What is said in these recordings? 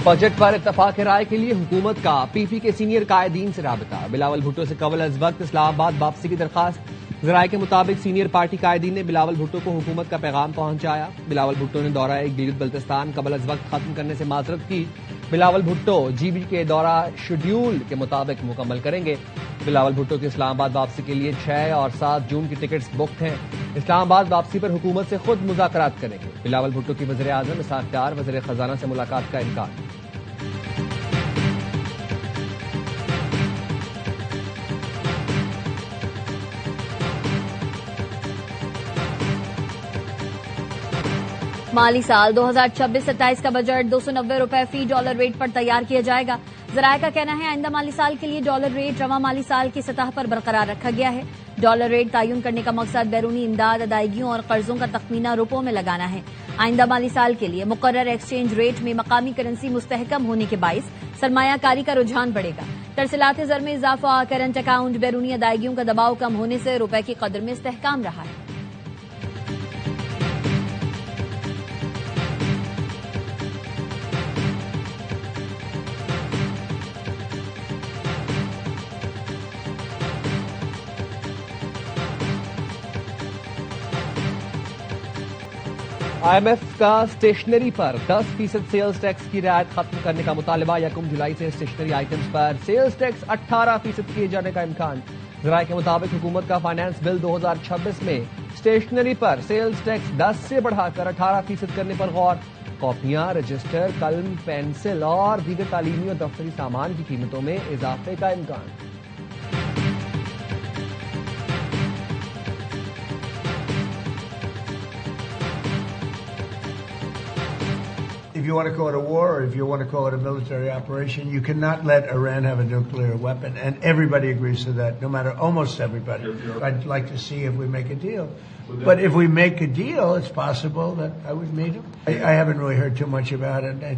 Budget پر اتفاق رائے کے لیے حکومت کا پی پی کے سینئر قائدین سے رابطہ، بلاول بھٹو سے قبل از وقت اسلام آباد واپسی کی درخواست۔ ذرائع کے مطابق سینئر پارٹی قائدین نے بلاول بھٹو کو حکومت کا پیغام پہنچایا۔ بلاول بھٹو نے دورہ گلگت بلتستان قبل از وقت ختم کرنے سے معذرت کی۔ بلاول بھٹو جی بی کے دورہ شیڈیول کے مطابق مکمل کریں گے۔ بلاول بھٹو کی اسلام آباد واپسی کے لیے 6 اور 7 جون کی ٹکٹس بکڈ ہیں۔ اسلام آباد واپسی پر حکومت سے خود مذاکرات کریں گے۔ بلاول بھٹو کی وزیر اعظم اسحاق ڈار وزیر خزانہ سے ملاقات کا امکان۔ مالی سال 2026-27 کا بجٹ 290 روپے فی ڈالر ریٹ پر تیار کیا جائے گا۔ ذرائع کا کہنا ہے آئندہ مالی سال کے لیے ڈالر ریٹ رواں مالی سال کی سطح پر برقرار رکھا گیا ہے۔ ڈالر ریٹ تعین کرنے کا مقصد بیرونی امداد، ادائیگیوں اور قرضوں کا تخمینہ روپوں میں لگانا ہے۔ آئندہ مالی سال کے لیے مقرر ایکسچینج ریٹ میں مقامی کرنسی مستحکم ہونے کے باعث سرمایہ کاری کا رجحان بڑھے گا۔ ترسیلات زر میں اضافہ، کرنٹ اکاؤنٹ، بیرونی ادائیگیوں کا دباؤ کم ہونے سے روپے کی قدر میں استحکام رہا ہے۔ آئی ایم ایف کا اسٹیشنری پر 10% سیلز ٹیکس کی رعایت ختم کرنے کا مطالبہ۔ 1 جولائی سے اسٹیشنری آئٹمز پر سیلز ٹیکس 18% کیے جانے کا امکان۔ ذرائع کے مطابق حکومت کا فائنانس بل 2026 میں اسٹیشنری پر سیلز ٹیکس 10 سے بڑھا کر 18% کرنے پر غور۔ کاپیاں، رجسٹر، قلم، پینسل اور دیگر تعلیمی اور دفتری سامان کی قیمتوں میں اضافے کا امکان۔ If you want to call it a war or if you want to call it a military operation, you cannot let Iran have a nuclear weapon. And everybody agrees to that, no matter almost everybody. I'd like to see if we make a deal. But if we make a deal, it's possible that I would meet him. I haven't really heard too much about it.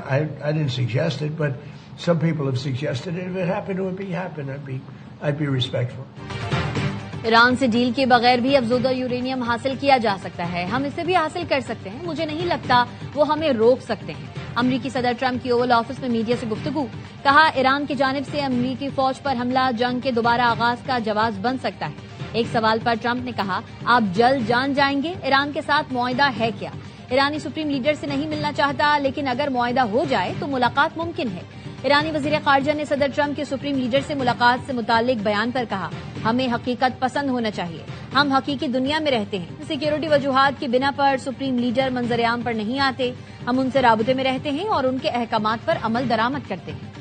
I didn't suggest it, but some people have suggested it. If it happened, it would happen. I'd be respectful. Iran سے deal کے بغیر بھی افزودہ uranium حاصل کیا جا سکتا ہے۔ ہم اسے بھی حاصل کر سکتے ہیں۔ مجھے نہیں لگتا وہ ہمیں روک سکتے ہیں۔ امریکی صدر ٹرمپ کی اوول آفس میں میڈیا سے گفتگو، کہا ایران کی جانب سے امریکی فوج پر حملہ جنگ کے دوبارہ آغاز کا جواز بن سکتا ہے۔ ایک سوال پر ٹرمپ نے کہا، آپ جلد جان جائیں گے ایران کے ساتھ معاہدہ ہے کیا؟ ایرانی سپریم لیڈر سے نہیں ملنا چاہتا، لیکن اگر معاہدہ ہو جائے تو ملاقات ممکن ہے۔ ایرانی وزیر خارجہ نے صدر ٹرمپ کے سپریم لیڈر سے ملاقات سے متعلق بیان پر کہا، ہمیں حقیقت پسند ہونا چاہیے، ہم حقیقی دنیا میں رہتے ہیں، سیکیورٹی وجوہات کی بنا پر سپریم لیڈر منظر عام پر نہیں آتے، ہم ان سے رابطے میں رہتے ہیں اور ان کے احکامات پر عمل درآمد کرتے ہیں۔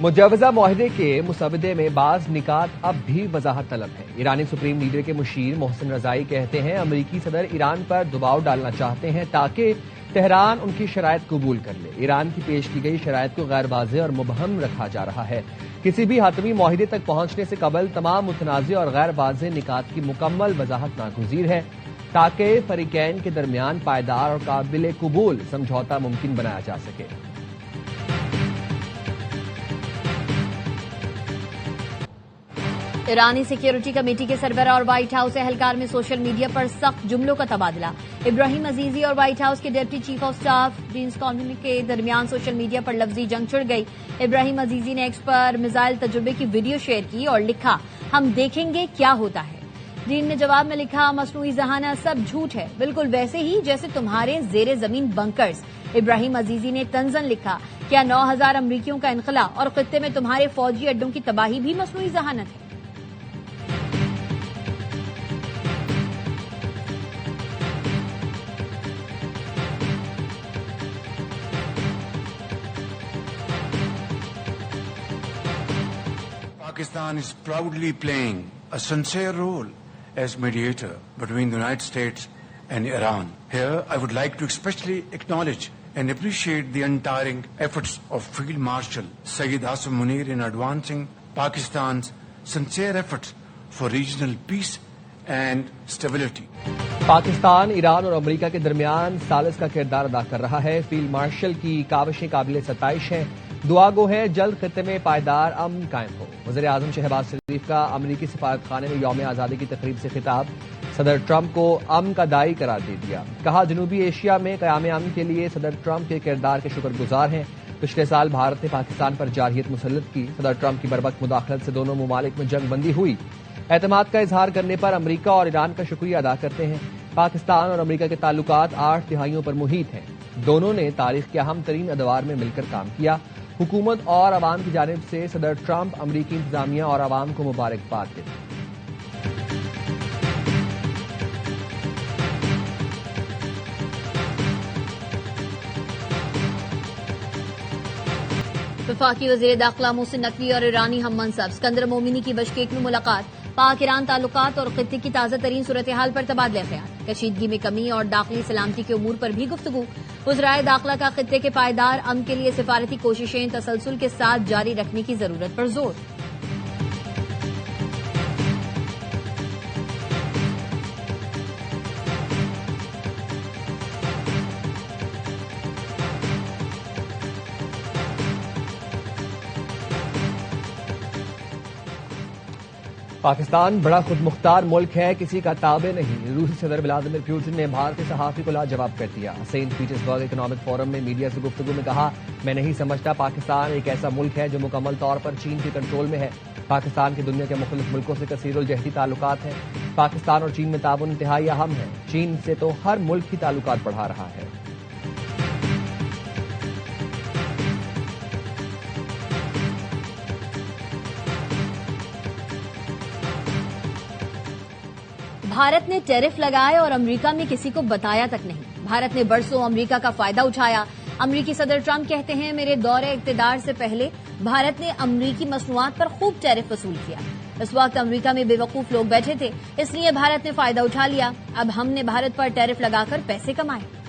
مجوزہ معاہدے کے مسودے میں بعض نکات اب بھی وضاحت طلب ہے۔ ایرانی سپریم لیڈر کے مشیر محسن رضائی کہتے ہیں امریکی صدر ایران پر دباؤ ڈالنا چاہتے ہیں تاکہ تہران ان کی شرائط قبول کر لے۔ ایران کی پیش کی گئی شرائط کو غیر واضح اور مبہم رکھا جا رہا ہے۔ کسی بھی حتمی معاہدے تک پہنچنے سے قبل تمام متنازع اور غیر واضح نکات کی مکمل وضاحت ناگزیر ہے تاکہ فریقین کے درمیان پائیدار اور قابل قبول سمجھوتہ ممکن بنایا جا سکے۔ ایرانی سیکیورٹی کمیٹی کے سربراہ اور وائٹ ہاؤس اہلکار میں سوشل میڈیا پر سخت جملوں کا تبادلہ۔ ابراہیم عزیزی اور وائٹ ہاؤس کے deputy chief of staff Janis Conway کے درمیان سوشل میڈیا پر لفظی جنگ چھڑ گئی۔ ابراہیم عزیزی نے ایکس پر میزائل تجربے کی ویڈیو شیئر کی اور لکھا، ہم دیکھیں گے کیا ہوتا ہے۔ جین نے جواب میں لکھا، مصنوعی ذہانت سب جھوٹ ہے، بالکل ویسے ہی جیسے تمہارے زیر زمین بنکرز۔ ابراہیم عزیزی نے طنزاً لکھا، کیا 9000 امریکیوں کا انخلا اور خطے میں تمہارے فوجی اڈوں کی تباہی بھی مصنوعی ذہانت ہے؟ Pakistan is proudly playing a sincere role as mediator between the United States and Iran. Here, I would like to especially acknowledge and appreciate the untiring efforts of Field Marshal Sayyid Asim Munir in advancing Pakistan's sincere efforts for regional peace and stability. Pakistan Iran اور امریکہ کے درمیان ثالث کا کردار ادا کر رہا ہے۔ فیلڈ مارشل کی کاوشیں قابل ستائش ہیں۔ دعا گو ہے جلد خطے میں پائیدار امن قائم ہو. وزیر اعظم شہباز شریف کا امریکی سفارت خانے میں یوم آزادی کی تقریب سے خطاب. صدر ٹرمپ کو امن کا داعی قرار دے دیا. کہا جنوبی ایشیا میں قیام امن کے لیے صدر ٹرمپ کے کردار کے شکر گزار ہیں. پچھلے سال بھارت نے پاکستان پر جارحیت مسلط کی. صدر ٹرمپ کی بروقت مداخلت سے دونوں ممالک میں جنگ بندی ہوئی. اعتماد کا اظہار کرنے پر امریکہ اور ایران کا شکریہ ادا کرتے ہیں. پاکستان اور امریکہ کے تعلقات 8 دہائیوں پر محیط ہیں. دونوں نے تاریخ کے اہم ترین ادوار میں مل کر کام کیا. حکومت اور عوام کی جانب سے صدر ٹرمپ امریکی انتظامیہ اور عوام کو مبارکباد دیتے ہیں. وفاقی وزیر داخلہ محسن نقوی اور ایرانی ہم منصب اسکندر مومنی کی بشکیک میں ملاقات. پاک ایران تعلقات اور خطے کی تازہ ترین صورتحال پر تبادلہ خیال. کشیدگی میں کمی اور داخلی سلامتی کے امور پر بھی گفتگو. وزرائے داخلہ کا خطے کے پائیدار امن کے لیے سفارتی کوششیں تسلسل کے ساتھ جاری رکھنے کی ضرورت پر زور. پاکستان بڑا خود مختار ملک ہے، کسی کا تابع نہیں. روسی صدر ولادیمیر پوٹن نے بھارتی صحافی کو لاجواب کر دیا. سینٹ پیٹرزبرگ اکنامک فورم میں میڈیا سے گفتگو میں کہا، میں نہیں سمجھتا پاکستان ایک ایسا ملک ہے جو مکمل طور پر چین کے کنٹرول میں ہے. پاکستان کے دنیا کے مختلف ملکوں سے کثیر الجہتی تعلقات ہیں. پاکستان اور چین میں تعاون انتہائی اہم ہے. چین سے تو ہر ملک ہی تعلقات بڑھا رہا ہے. بھارت نے ٹیرف لگائے اور امریکہ میں کسی کو بتایا تک نہیں. بھارت نے برسوں امریکہ کا فائدہ اٹھایا. امریکی صدر ٹرمپ کہتے ہیں میرے دور اقتدار سے پہلے بھارت نے امریکی مصنوعات پر خوب ٹیرف وصول کیا. اس وقت امریکہ میں بے وقوف لوگ بیٹھے تھے، اس لیے بھارت نے فائدہ اٹھا لیا. اب ہم نے بھارت پر ٹیرف لگا کر پیسے کمائے.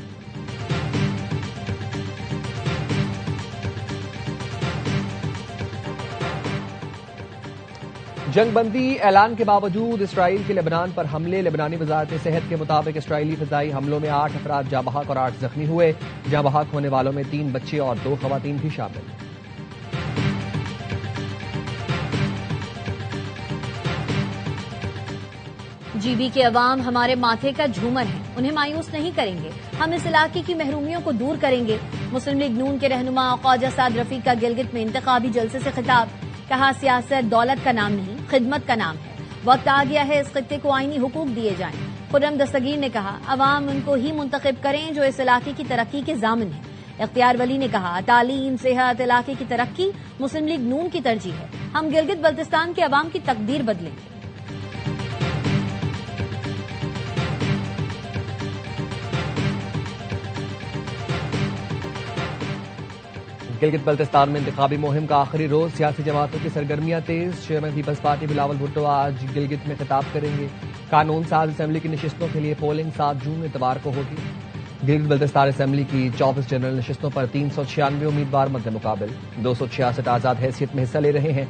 جنگ بندی اعلان کے باوجود اسرائیل کے لبنان پر حملے. لبنانی وزارت صحت کے مطابق اسرائیلی فضائی حملوں میں 8 افراد جاں بحق اور 8 زخمی ہوئے. جاں بحق ہونے والوں میں 3 بچے اور 2 خواتین بھی شامل. جی بی کے عوام ہمارے ماتھے کا جھومر ہیں، انہیں مایوس نہیں کریں گے. ہم اس علاقے کی محرومیوں کو دور کریں گے. مسلم لیگ نون کے رہنما خواجہ سعد رفیق کا گلگت میں انتخابی جلسے سے خطاب. کہا سیاست دولت کا نام نہیں، خدمت کا نام ہے. وقت آ گیا ہے اس خطے کو آئینی حقوق دیے جائیں. خرم دستگیر نے کہا عوام ان کو ہی منتخب کریں جو اس علاقے کی ترقی کے ضامن ہیں. اختیار ولی نے کہا تعلیم، صحت، علاقے کی ترقی مسلم لیگ نون کی ترجیح ہے. ہم گلگت بلتستان کے عوام کی تقدیر بدلیں گے. گلگت بلتستان میں انتخابی مہم کا آخری روز. سیاسی جماعتوں کی سرگرمیاں تیز. Chairman Peoples Party Bilawal Bhutto آج گلگت میں خطاب کریں گے. قانون ساز اسمبلی کی نشستوں کے لیے پولنگ 7 جون اتوار کو ہوگی. گلگت بلتستان اسمبلی کی 24 جنرل نشستوں پر 396 امیدوار مد مقابل. 266 آزاد حیثیت میں حصہ لے رہے ہیں.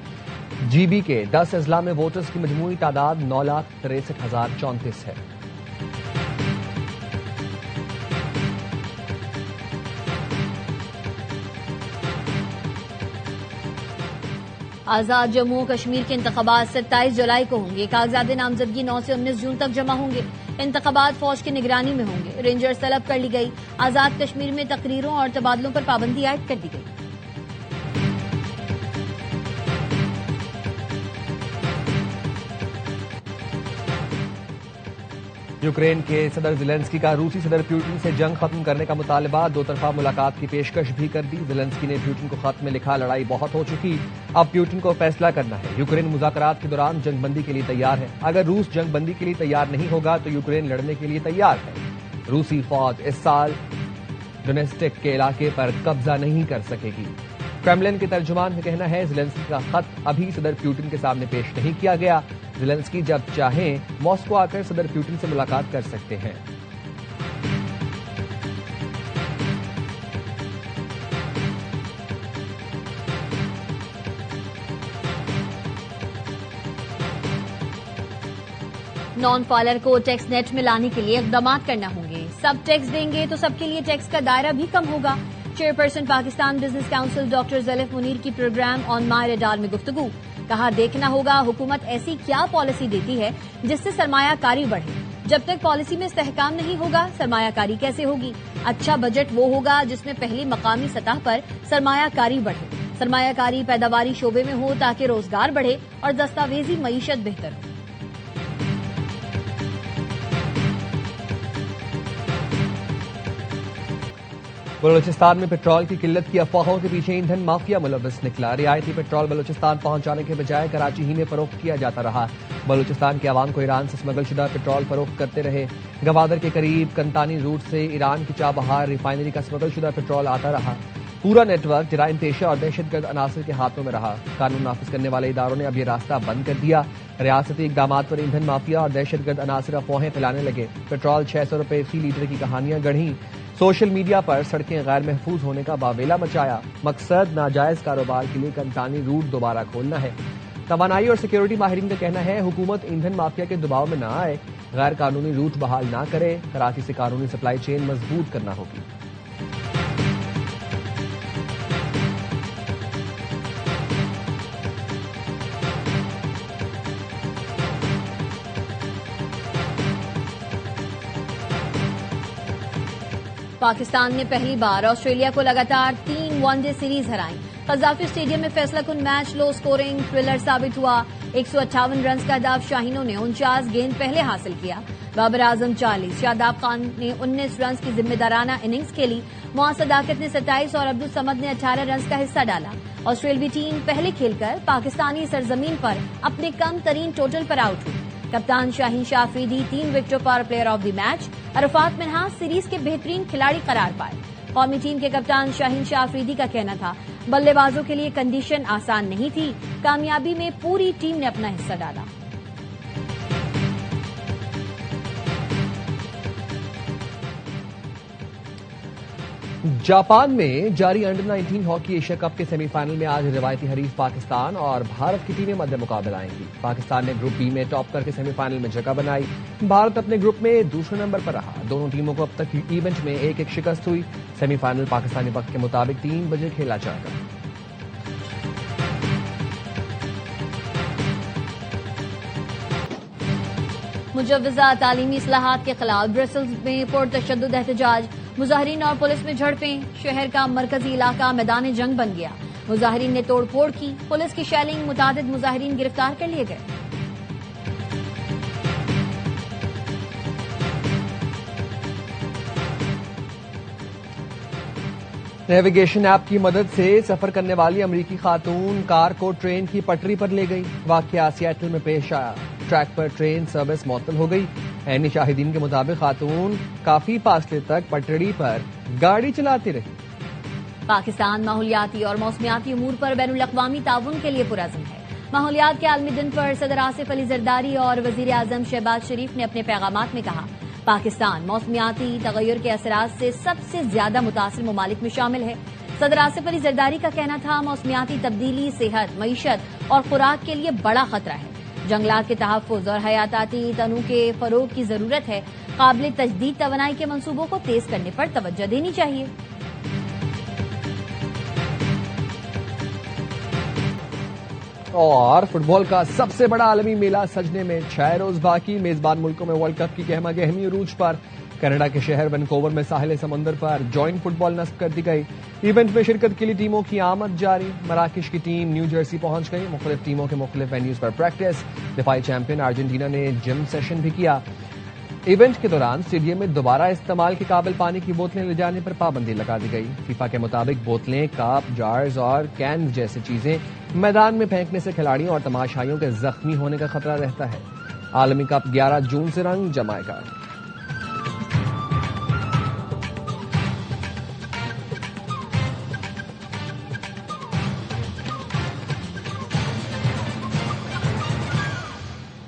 جی بی کے 10 اضلاع میں ووٹرز کی مجموعی تعداد 9,63,034 ہے. آزاد جموں و کشمیر کے انتخابات 27 جولائی کو ہوں گے. کاغذات نامزدگی 9 سے 19 جون تک جمع ہوں گے. انتخابات فوج کی نگرانی میں ہوں گے. رینجرز طلب کر لی گئی. آزاد کشمیر میں تقریروں اور تبادلوں پر پابندی عائد کر دی گئی. یوکرین کے صدر زیلنسکی کا روسی صدر پیوٹن سے جنگ ختم کرنے کا مطالبہ. 2 طرفہ ملاقات کی پیشکش بھی کر دی. زیلنسکی نے پیوٹن کو خط میں لکھا لڑائی بہت ہو چکی، اب پیوٹن کو فیصلہ کرنا ہے. یوکرین مذاکرات کے دوران جنگ بندی کے لیے تیار ہے. اگر روس جنگ بندی کے لیے تیار نہیں ہوگا تو یوکرین لڑنے کے لیے تیار ہے. روسی فوج اس سال ڈونیسٹک کے علاقے پر قبضہ نہیں کر سکے گی. کرملن کے ترجمان کا کہنا ہے زیلنسکی کا خط ابھی صدر پیوٹن کے سامنے پیش نہیں کیا گیا. زیلنسکی جب چاہیں ماسکو آ کر صدر پیوٹن سے ملاقات کر سکتے ہیں. نان فالر کو ٹیکس نیٹ میں لانے کے لیے اقدامات کرنا ہوں گے. سب ٹیکس دیں گے تو سب کے لیے ٹیکس کا دائرہ بھی کم ہوگا. Chairperson Pakistan business council doctor Zalif Munir کی پروگرام آن مائی ریڈار میں گفتگو. کہا دیکھنا ہوگا حکومت ایسی کیا پالیسی دیتی ہے جس سے سرمایہ کاری بڑھے. جب تک پالیسی میں استحکام نہیں ہوگا سرمایہ کاری کیسے ہوگی؟ اچھا بجٹ وہ ہوگا جس میں پہلی مقامی سطح پر سرمایہ کاری بڑھے. سرمایہ کاری پیداواری شعبے میں ہو تاکہ روزگار بڑھے اور دستاویزی معیشت بہتر ہو. بلوچستان میں پیٹرول کی قلت کی افواہوں کے پیچھے ایندھن مافیا ملوث نکلا. رعایتی پیٹرول بلوچستان پہنچانے کے بجائے کراچی ہی میں فروخت کیا جاتا رہا. بلوچستان کے عوام کو ایران سے اسمگل شدہ پیٹرول فروخت کرتے رہے. گوادر کے قریب کنتانی روٹ سے ایران کی چابہار ریفائنری کا اسمگل شدہ پیٹرول آتا رہا. پورا نیٹ ورک جرائم پیشہ اور دہشت گرد عناصر کے ہاتھوں میں رہا. قانون نافذ کرنے والے اداروں نے اب یہ راستہ بند کر دیا. ریاستی اقدامات پر ایندھن مافیا اور دہشت گرد عناصر افواہیں پھیلانے لگے. پیٹرول 600 روپے فی لیٹر کی کہانیاں گڑھیں. سوشل میڈیا پر سڑکیں غیر محفوظ ہونے کا واویلا مچایا. مقصد ناجائز کاروبار کے لیے کنتانی روٹ دوبارہ کھولنا ہے. توانائی اور سیکیورٹی ماہرین کا کہنا ہے حکومت ایندھن مافیا کے دباؤ میں نہ آئے، غیر قانونی روٹ بحال نہ کرے. کراچی سے قانونی سپلائی چین مضبوط کرنا ہوگی. پاکستان نے پہلی بار آسٹریلیا کو لگاتار 3 ون ڈے سیریز ہرائیں. قذافی اسٹیڈیم میں فیصلہ کن میچ لو سکورنگ تھرلر ثابت ہوا. 158 رنز کا ہدف شاہینوں نے 49 گیند پہلے حاصل کیا. بابر اعظم 40، شاداب خان نے 19 رنز کی ذمہ دارانہ اننگز کھیلی. معاذ صداقت نے 27 اور عبدالصمد نے 18 رنز کا حصہ ڈالا. آسٹریلوی ٹیم پہلے کھیل کر پاکستانی سرزمین پر اپنے کم ترین ٹوٹل پر آؤٹ ہوئی. کپتان شاہین شاہ افریدی 3 وکٹوں پر player of the match. Arafat Minhas series کے بہترین کھلاڑی قرار پائے. قومی ٹیم کے کپتان شاہین شاہ افریدی کا کہنا تھا بلے بازوں کے لیے کنڈیشن آسان نہیں تھی، کامیابی میں پوری ٹیم نے اپنا حصہ ڈالا. جاپان میں جاری انڈر 19 ہاکی ایشیا کپ کے سیمی فائنل میں آج روایتی حریف پاکستان اور بھارت کی ٹیمیں مد مقابل آئیں گی. پاکستان نے گروپ بی میں ٹاپ کر کے سیمی فائنل میں جگہ بنائی. بھارت اپنے گروپ میں دوسرے نمبر پر رہا. دونوں ٹیموں کو اب تک ایونٹ میں 1-1 شکست ہوئی. سیمی فائنل پاکستانی وقت کے مطابق 3 بجے کھیلا جائے گا. مجوزہ تعلیمی اصلاحات کے خلاف برسلز میں پرتشدد احتجاج. مظاہرین اور پولیس میں جھڑپیں. شہر کا مرکزی علاقہ میدان جنگ بن گیا. مظاہرین نے توڑ پھوڑ کی. پولیس کی شیلنگ. متعدد مظاہرین گرفتار کر لیے گئے. نیویگیشن ایپ کی مدد سے سفر کرنے والی امریکی خاتون کار کو ٹرین کی پٹری پر لے گئی. واقعہ سیاٹل میں پیش آیا. ٹریک پر ٹرین سروس معطل ہو گئی. عینی شاہدین کے مطابق خاتون کافی فاصلے تک پٹڑی پر گاڑی چلاتی رہی. پاکستان ماحولیاتی اور موسمیاتی امور پر بین الاقوامی تعاون کے لیے پرعزم ہے. ماحولیات کے عالمی دن پر صدر آصف علی زرداری اور وزیر اعظم شہباز شریف نے اپنے پیغامات میں کہا پاکستان موسمیاتی تغیر کے اثرات سے سب سے زیادہ متاثر ممالک میں شامل ہے. صدر آصف علی زرداری کا کہنا تھا موسمیاتی تبدیلی صحت، معیشت اور خوراک کے لیے بڑا خطرہ ہے. جنگلات کے تحفظ اور حیاتیاتی تنوع کے فروغ کی ضرورت ہے. قابل تجدید توانائی کے منصوبوں کو تیز کرنے پر توجہ دینی چاہیے. اور فٹ بال کا سب سے بڑا عالمی میلہ سجنے میں 6 روز باقی. میزبان ملکوں میں ورلڈ کپ کی گہما گہمی عروج پر. کینیڈا کے شہر وینکوور میں ساحل سمندر پر جوائنٹ فٹ بال نصب کر دی گئی. ایونٹ میں شرکت کے لیے ٹیموں کی آمد جاری. مراکش کی ٹیم نیو جرسی پہنچ گئی. مختلف ٹیموں کے مختلف وینیوز پر پریکٹس. دفاعی چیمپئن ارجنٹینا نے جم سیشن بھی کیا. ایونٹ کے دوران اسٹیڈیم میں دوبارہ استعمال کے قابل پانی کی بوتلیں لے جانے پر پابندی لگا دی گئی. فیفا کے مطابق بوتلیں، کپ، جارز اور کینز جیسی چیزیں میدان میں پھینکنے سے کھلاڑیوں اور تماشائیوں کے زخمی ہونے کا خطرہ رہتا ہے. عالمی کپ 11 جون سے رنگ جمائے گا.